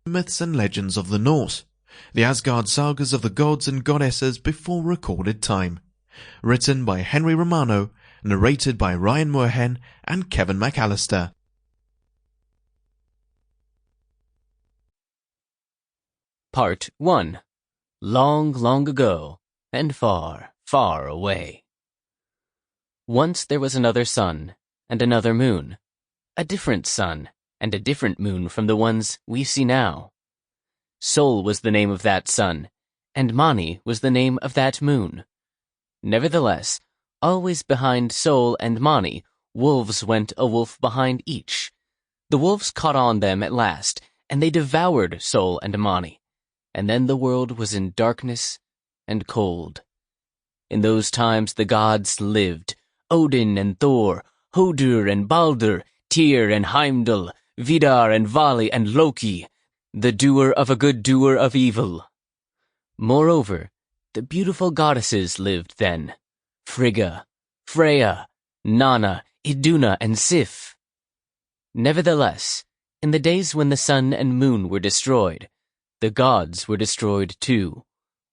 Myths and Legends of the Norse, the Asgard sagas of the gods and goddesses before recorded time. Written by Henry Romano, narrated by Ryan Moorhen and Kevin Mccallister. Part 1. Long, long ago, and far, far away. Once there was another sun, and another moon, a different sun, and a different moon from the ones we see now. Sol was the name of that sun, and Mani was the name of that moon. Nevertheless, always behind Sol and Mani, wolves went a wolf behind each. The wolves caught on them at last, and they devoured Sol and Mani. And then the world was in darkness and cold. In those times the gods lived, Odin and Thor, Hödur and Baldur, Tyr and Heimdall, Vidar and Vali and Loki, the doer of a good doer of evil. Moreover, the beautiful goddesses lived then, Frigga, Freya, Nanna, Iduna, and Sif. Nevertheless, in the days when the sun and moon were destroyed, the gods were destroyed too,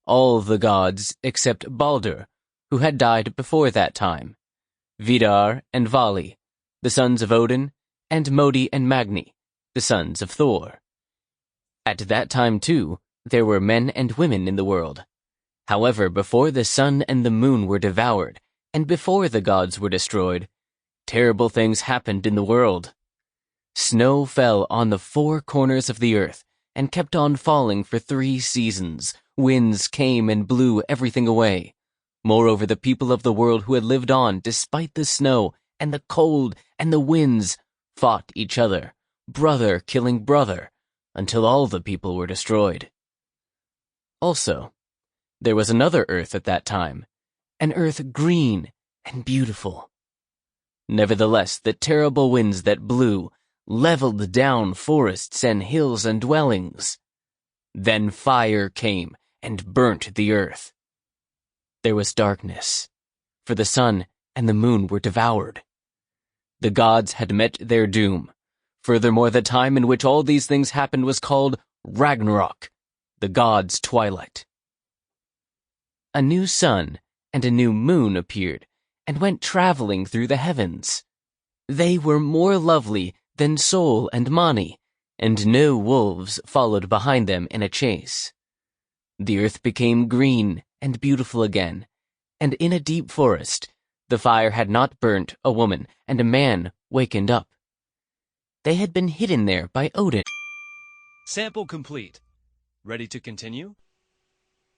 all the gods except Baldur, who had died before that time, Vidar and Vali, the sons of Odin, and Modi and Magni, the sons of Thor. At that time too, there were men and women in the world. However, before the sun and the moon were devoured, and before the gods were destroyed, terrible things happened in the world. Snow fell on the 4 corners of the earth, and kept on falling for 3 seasons. Winds came and blew everything away. Moreover, the people of the world who had lived on despite the snow and the cold and the winds fought each other, brother killing brother, until all the people were destroyed. Also, there was another earth at that time, an earth green and beautiful. Nevertheless, the terrible winds that blew leveled down forests and hills and dwellings. Then fire came and burnt the earth. There was darkness, for the sun and the moon were devoured. The gods had met their doom. Furthermore, the time in which all these things happened was called Ragnarok, the gods' twilight. A new sun and a new moon appeared and went traveling through the heavens. They were more lovely than Sol and Mani, and no wolves followed behind them in a chase. The earth became green and beautiful again, and in a deep forest, the fire had not burnt a woman, and a man wakened up. They had been hidden there by Odin. Sample complete. Ready to continue?